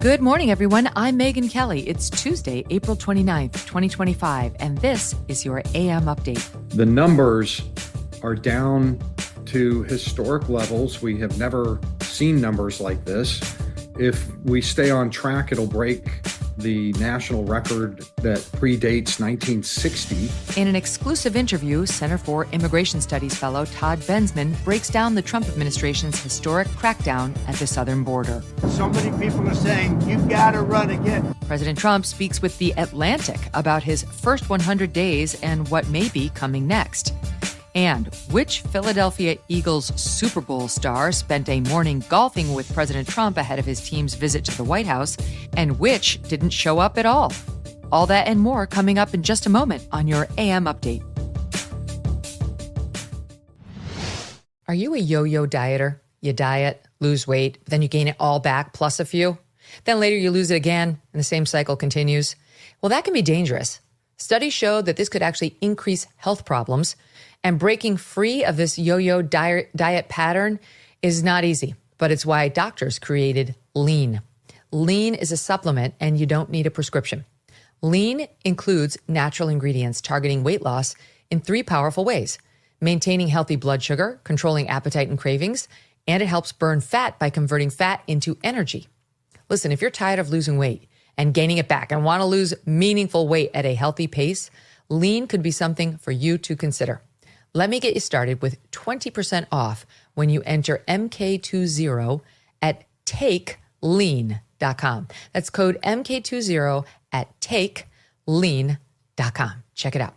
Good morning, everyone. I'm Megyn Kelly. It's Tuesday, April 29th, 2025, and this is your AM update. The numbers are down to historic levels. We have never seen numbers like this. If we stay on track, it'll break the national record that predates 1960. In an exclusive interview, Center for Immigration Studies fellow Todd Bensman breaks down the Trump administration's historic crackdown at the southern border. So many people are saying, you've got to run again. President Trump speaks with The Atlantic about his first 100 days and what may be coming next. And which Philadelphia Eagles Super Bowl star spent a morning golfing with President Trump ahead of his team's visit to the White House, and which didn't show up at all? All that and more coming up in just a moment on your AM Update. Are you a yo-yo dieter? You diet, lose weight, then you gain it all back plus a few. Then later you lose it again, and the same cycle continues. Well, that can be dangerous. Studies show that this could actually increase health problems, and breaking free of this yo-yo diet pattern is not easy, but it's why doctors created Lean. Lean is a supplement, and you don't need a prescription. Lean includes natural ingredients targeting weight loss in 3 powerful ways: maintaining healthy blood sugar, controlling appetite and cravings, and it helps burn fat by converting fat into energy. Listen, if you're tired of losing weight and gaining it back and want to lose meaningful weight at a healthy pace, Lean could be something for you to consider. Let me get you started with 20% off when you enter MK20 at takelean.com. That's code MK20 at takelean.com. Check it out.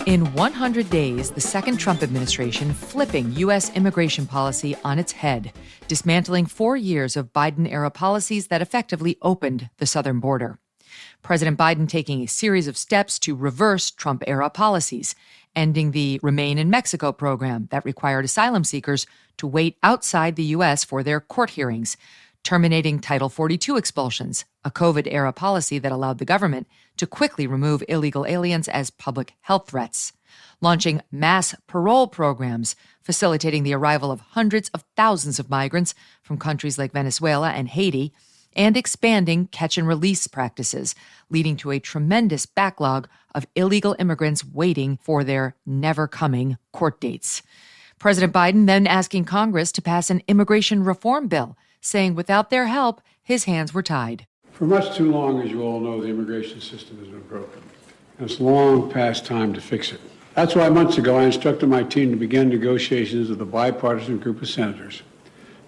In 100 days, the second Trump administration flipping U.S. immigration policy on its head, dismantling 4 years of Biden-era policies that effectively opened the southern border. President Biden taking a series of steps to reverse Trump-era policies, ending the Remain in Mexico program that required asylum seekers to wait outside the U.S. for their court hearings, terminating Title 42 expulsions, a COVID-era policy that allowed the government to quickly remove illegal aliens as public health threats, launching mass parole programs, facilitating the arrival of hundreds of thousands of migrants from countries like Venezuela and Haiti, and expanding catch-and-release practices, leading to a tremendous backlog of illegal immigrants waiting for their never-coming court dates. President Biden then asking Congress to pass an immigration reform bill, saying without their help, his hands were tied. For much too long, as you all know, the immigration system has been broken. And it's long past time to fix it. That's why months ago I instructed my team to begin negotiations with a bipartisan group of senators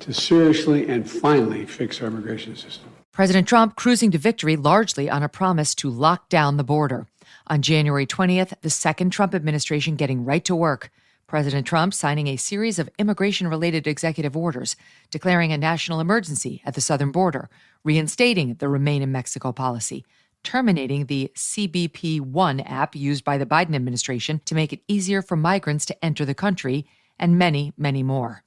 to seriously and finally fix our immigration system. President Trump cruising to victory largely on a promise to lock down the border. On January 20th, the second Trump administration getting right to work. President Trump signing a series of immigration-related executive orders, declaring a national emergency at the southern border, reinstating the Remain in Mexico policy, terminating the CBP One app used by the Biden administration to make it easier for migrants to enter the country, and many, many more.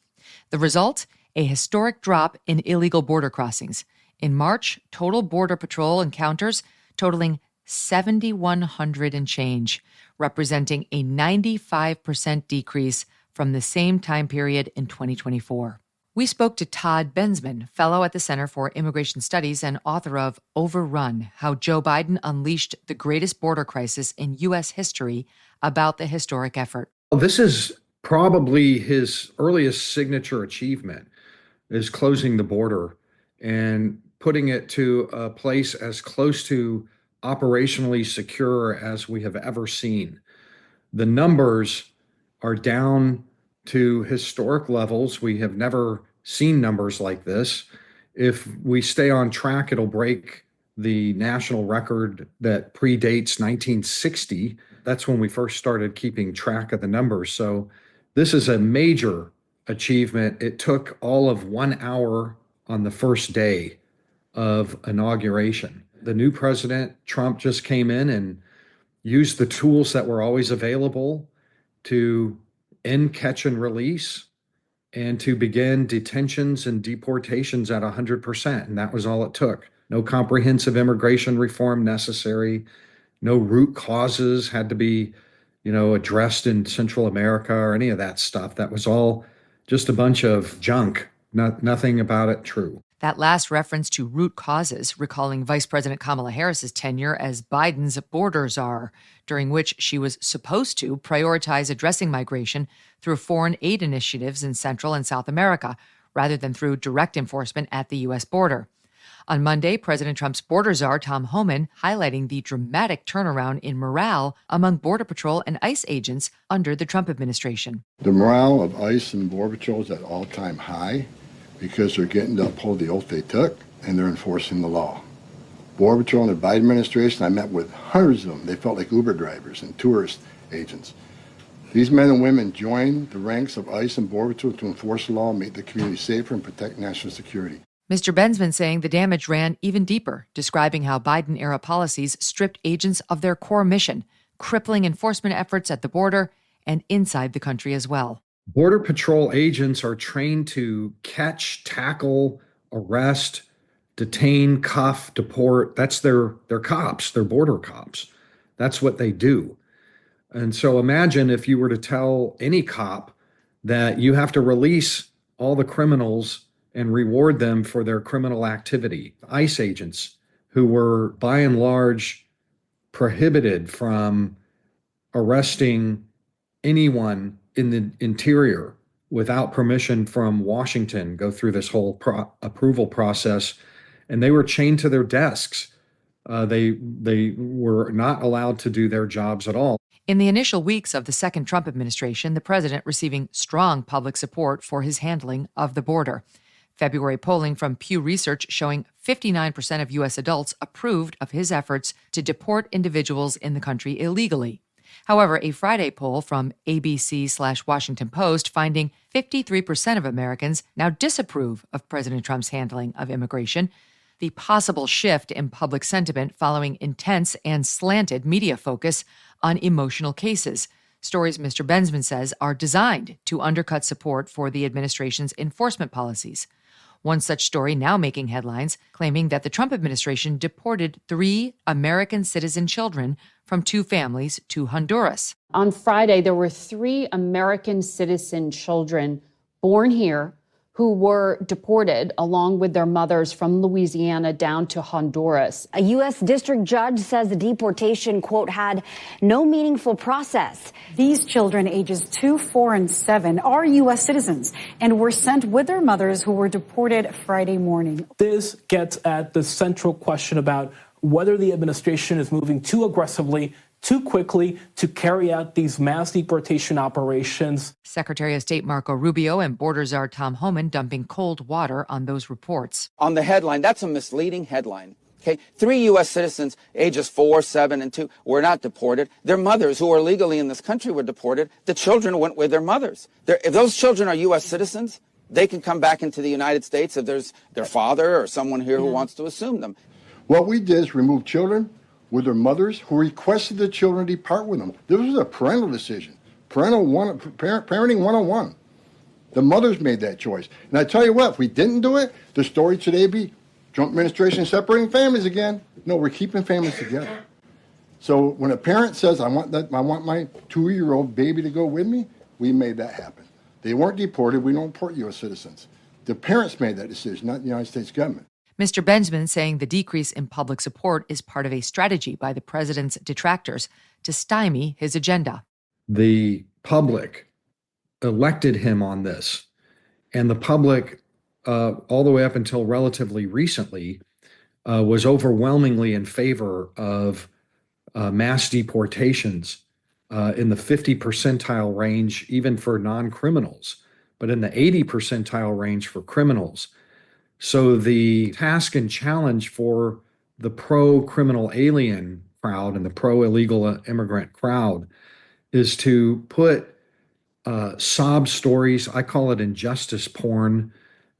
The result? A historic drop in illegal border crossings. In March, total Border Patrol encounters totaling 7,100 and change, representing a 95% decrease from the same time period in 2024. We spoke to Todd Bensman, fellow at the Center for Immigration Studies and author of Overrun: How Joe Biden Unleashed the Greatest Border Crisis in U.S. History, about the historic effort. This is probably his earliest signature achievement, is closing the border and putting it to a place as close to operationally secure as we have ever seen. The numbers are down to historic levels. We have never seen numbers like this. If we stay on track, it'll break the national record that predates 1960. That's when we first started keeping track of the numbers. So this is a major achievement. It took all of 1 hour on the first day of inauguration. The new president, Trump, just came in and used the tools that were always available to end catch and release and to begin detentions and deportations at 100%. And that was all it took. No comprehensive immigration reform necessary. No root causes had to be, addressed in Central America or any of that stuff. That was all just a bunch of junk Nothing about it true. That last reference to root causes, recalling Vice President Kamala Harris's tenure as Biden's border czar, during which she was supposed to prioritize addressing migration through foreign aid initiatives in Central and South America, rather than through direct enforcement at the U.S. border. On Monday, President Trump's border czar, Tom Homan, highlighting the dramatic turnaround in morale among Border Patrol and ICE agents under the Trump administration. The morale of ICE and Border Patrol is at all-time high because they're getting to uphold the oath they took and they're enforcing the law. Border Patrol and the Biden administration, I met with hundreds of them. They felt like Uber drivers and tourist agents. These men and women joined the ranks of ICE and Border Patrol to enforce the law, make the community safer, and protect national security. Mr. Bensman saying the damage ran even deeper, describing how Biden-era policies stripped agents of their core mission, crippling enforcement efforts at the border and inside the country as well. Border Patrol agents are trained to catch, tackle, arrest, detain, cuff, deport. That's their cops, they're border cops. That's what they do. And so imagine if you were to tell any cop that you have to release all the criminals and reward them for their criminal activity. ICE agents who were by and large prohibited from arresting anyone in the interior without permission from Washington, go through this whole approval process, and they were chained to their desks. They were not allowed to do their jobs at all. In the initial weeks of the second Trump administration, the president receiving strong public support for his handling of the border. February polling from Pew Research showing 59% of U.S. adults approved of his efforts to deport individuals in the country illegally. However, a Friday poll from ABC/Washington Post finding 53% of Americans now disapprove of President Trump's handling of immigration, the possible shift in public sentiment following intense and slanted media focus on emotional cases. Stories Mr. Bensman says are designed to undercut support for the administration's enforcement policies. One such story now making headlines, claiming that the Trump administration deported 3 American citizen children from 2 families to Honduras. On Friday, there were 3 American citizen children born here who were deported along with their mothers from Louisiana down to Honduras. A U.S. district judge says the deportation, quote, had no meaningful process. These children, ages 2, 4, and 7, are U.S. citizens and were sent with their mothers who were deported Friday morning. This gets at the central question about whether the administration is moving too aggressively, too quickly to carry out these mass deportation operations. Secretary of State Marco Rubio and border czar Tom Homan dumping cold water on those reports. On the headline, that's a misleading headline. Okay, 3 U.S. citizens, ages 4, 7, and 2, were not deported. Their mothers, who are legally in this country, were deported. The children went with their mothers. If those children are U.S. citizens, they can come back into the United States if there's their father or someone here who wants to assume them. What we did is remove children with their mothers who requested the children depart with them. This was a parental decision, parenting 101. The mothers made that choice. And I tell you what, if we didn't do it, the story today be Trump administration separating families again. No, we're keeping families together. So when a parent says, I want my 2-year-old baby to go with me, we made that happen. They weren't deported. We don't deport U.S. citizens. The parents made that decision, not the United States government. Mr. Bensman saying the decrease in public support is part of a strategy by the president's detractors to stymie his agenda. The public elected him on this, and the public, all the way up until relatively recently, was overwhelmingly in favor of mass deportations in the 50 percentile range, even for non-criminals, but in the 80 percentile range for criminals. So the task and challenge for the pro-criminal alien crowd and the pro-illegal immigrant crowd is to put sob stories, I call it injustice porn,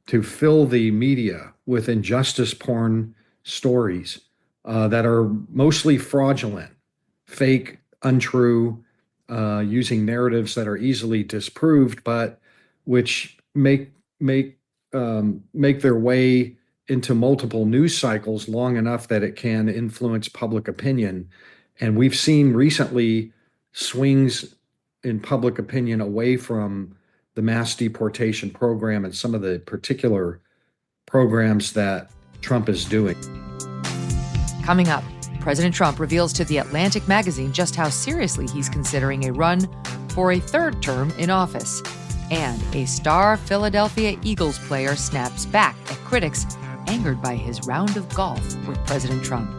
to fill the media with injustice porn stories that are mostly fraudulent, fake, untrue, using narratives that are easily disproved, but which make their way into multiple news cycles long enough that it can influence public opinion. And we've seen recently swings in public opinion away from the mass deportation program and some of the particular programs that Trump is doing. Coming up, President Trump reveals to The Atlantic magazine just how seriously he's considering a run for a third term in office. And a star Philadelphia Eagles player snaps back at critics angered by his round of golf with President Trump.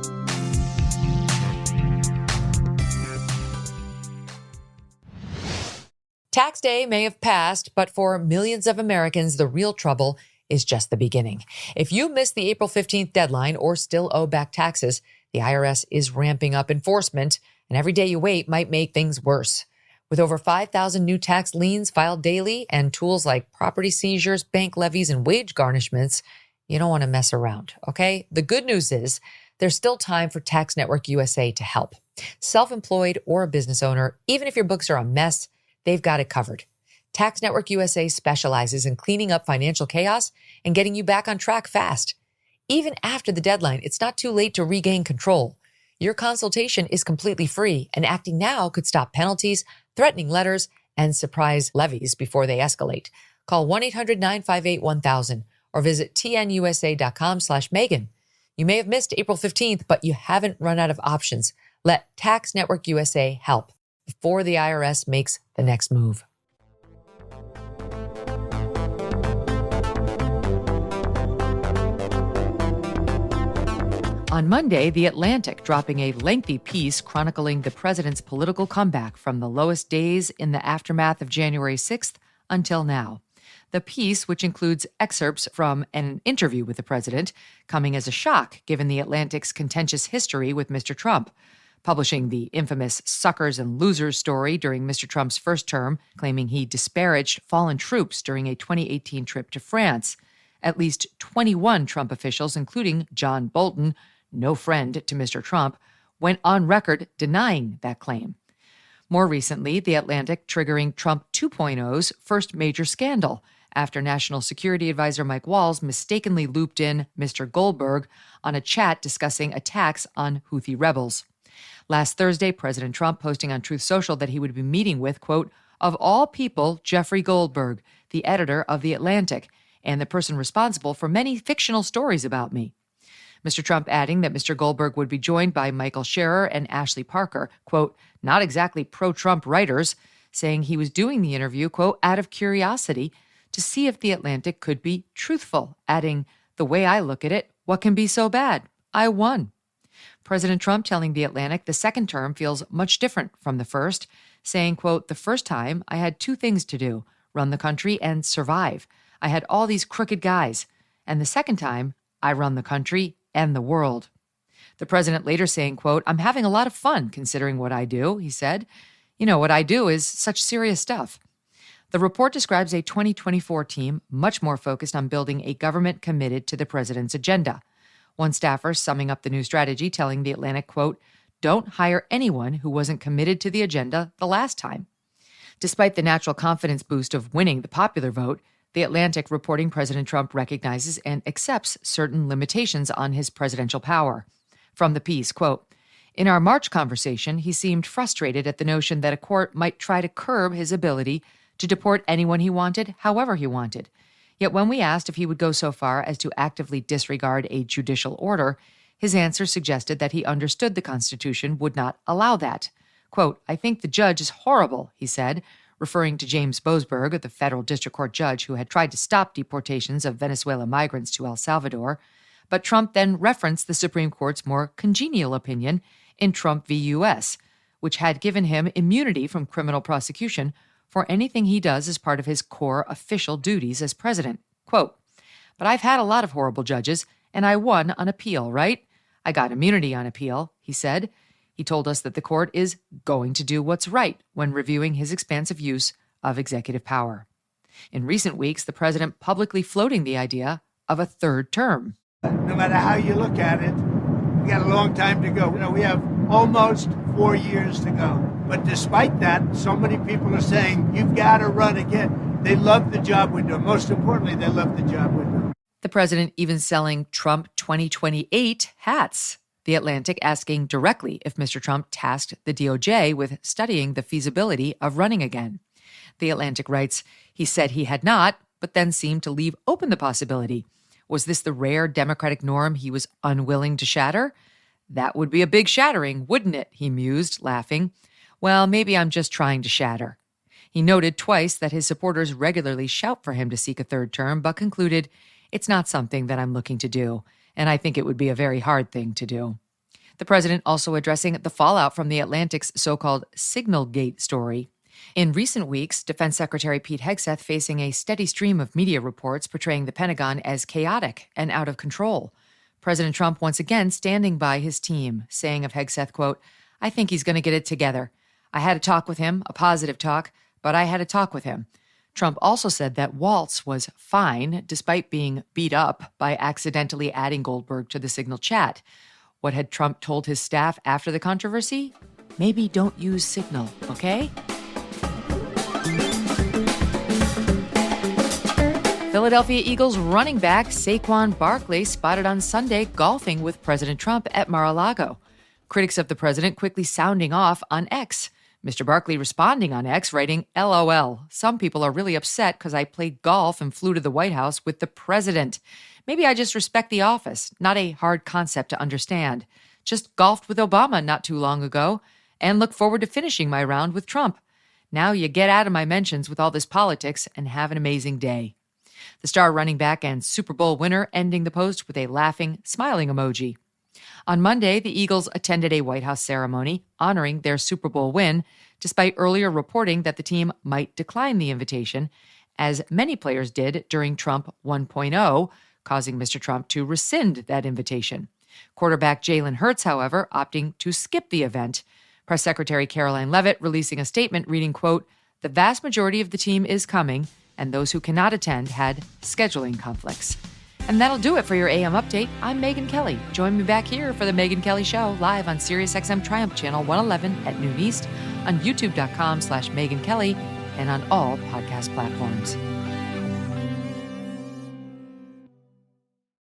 Tax day may have passed, but for millions of Americans, the real trouble is just the beginning. If you missed the April 15th deadline or still owe back taxes, the IRS is ramping up enforcement, and every day you wait might make things worse. With over 5,000 new tax liens filed daily and tools like property seizures, bank levies, and wage garnishments, you don't want to mess around, okay? The good news is there's still time for Tax Network USA to help. Self-employed or a business owner, even if your books are a mess, they've got it covered. Tax Network USA specializes in cleaning up financial chaos and getting you back on track fast. Even after the deadline, it's not too late to regain control. Your consultation is completely free, and acting now could stop penalties, threatening letters, and surprise levies before they escalate. Call 1-800-958-1000 or visit tnusa.com/Megyn. You may have missed April 15th, but you haven't run out of options. Let Tax Network USA help before the IRS makes the next move. On Monday, The Atlantic dropping a lengthy piece chronicling the president's political comeback from the lowest days in the aftermath of January 6th until now. The piece, which includes excerpts from an interview with the president, coming as a shock given The Atlantic's contentious history with Mr. Trump, publishing the infamous suckers and losers story during Mr. Trump's first term, claiming he disparaged fallen troops during a 2018 trip to France. At least 21 Trump officials, including John Bolton, no friend to Mr. Trump, went on record denying that claim. More recently, The Atlantic triggering Trump 2.0's first major scandal after National Security Advisor Mike Walls mistakenly looped in Mr. Goldberg on a chat discussing attacks on Houthi rebels. Last Thursday, President Trump posting on Truth Social that he would be meeting with, quote, of all people, Jeffrey Goldberg, the editor of The Atlantic, and the person responsible for many fictional stories about me. Mr. Trump adding that Mr. Goldberg would be joined by Michael Scherer and Ashley Parker, quote, not exactly pro-Trump writers, saying he was doing the interview, quote, out of curiosity to see if The Atlantic could be truthful, adding, the way I look at it, what can be so bad? I won. President Trump telling The Atlantic the second term feels much different from the first, saying, quote, the first time I had two things to do, run the country and survive. I had all these crooked guys. And the second time, I run the country and the world. The president later saying, quote, I'm having a lot of fun considering what I do, he said. You know, what I do is such serious stuff. The report describes a 2024 team much more focused on building a government committed to the president's agenda. One staffer summing up the new strategy telling The Atlantic, quote, don't hire anyone who wasn't committed to the agenda the last time. Despite the natural confidence boost of winning the popular vote, The Atlantic reporting President Trump recognizes and accepts certain limitations on his presidential power. From the piece, quote, in our March conversation, he seemed frustrated at the notion that a court might try to curb his ability to deport anyone he wanted, however he wanted. Yet when we asked if he would go so far as to actively disregard a judicial order, his answer suggested that he understood the Constitution would not allow that. Quote, I think the judge is horrible, he said, referring to James Boasberg, the federal district court judge who had tried to stop deportations of Venezuelan migrants to El Salvador. But Trump then referenced the Supreme Court's more congenial opinion in Trump v. U.S., which had given him immunity from criminal prosecution for anything he does as part of his core official duties as president. Quote, but I've had a lot of horrible judges, and I won on appeal, right? I got immunity on appeal, he said. He told us that the court is going to do what's right when reviewing his expansive use of executive power. In recent weeks, the president publicly floating the idea of a third term. No matter how you look at it, we got a long time to go. You know, we have almost 4 years to go. But despite that, so many people are saying, you've got to run again. They love the job we're doing. Most importantly, they love the job we're doing. The president even selling Trump 2028 hats. The Atlantic asking directly if Mr. Trump tasked the DOJ with studying the feasibility of running again. The Atlantic writes, he said he had not, but then seemed to leave open the possibility. Was this the rare Democratic norm he was unwilling to shatter? That would be a big shattering, wouldn't it? He mused, laughing. Well, maybe I'm just trying to shatter. He noted twice that his supporters regularly shout for him to seek a third term, but concluded, it's not something that I'm looking to do, and I think it would be a very hard thing to do. The president also addressing the fallout from the Atlantic's so-called Signalgate story. In recent weeks, Defense Secretary Pete Hegseth facing a steady stream of media reports portraying the Pentagon as chaotic and out of control. President Trump once again standing by his team, saying of Hegseth, quote, I think he's going to get it together. I had a talk with him, a positive talk, but I had a talk with him. Trump also said that Waltz was fine, despite being beat up by accidentally adding Goldberg to the Signal chat. What had Trump told his staff after the controversy? Maybe don't use Signal, okay? Philadelphia Eagles running back Saquon Barkley spotted on Sunday golfing with President Trump at Mar-a-Lago. Critics of the president quickly sounding off on X. Mr. Barkley responding on X, writing, LOL, some people are really upset because I played golf and flew to the White House with the president. Maybe I just respect the office, not a hard concept to understand. Just golfed with Obama not too long ago and look forward to finishing my round with Trump. Now you get out of my mentions with all this politics and have an amazing day. The star running back and Super Bowl winner ending the post with a laughing, smiling emoji. On Monday, the Eagles attended a White House ceremony honoring their Super Bowl win, despite earlier reporting that the team might decline the invitation, as many players did during Trump 1.0, causing Mr. Trump to rescind that invitation. Quarterback Jalen Hurts, however, opting to skip the event. Press Secretary Caroline Leavitt releasing a statement reading, quote, the vast majority of the team is coming, and those who cannot attend had scheduling conflicts. And that'll do it for your AM update. I'm Megyn Kelly. Join me back here for the Megyn Kelly Show, live on SiriusXM Triumph Channel 111 at noon East, on youtube.com/Megyn Kelly, and on all podcast platforms.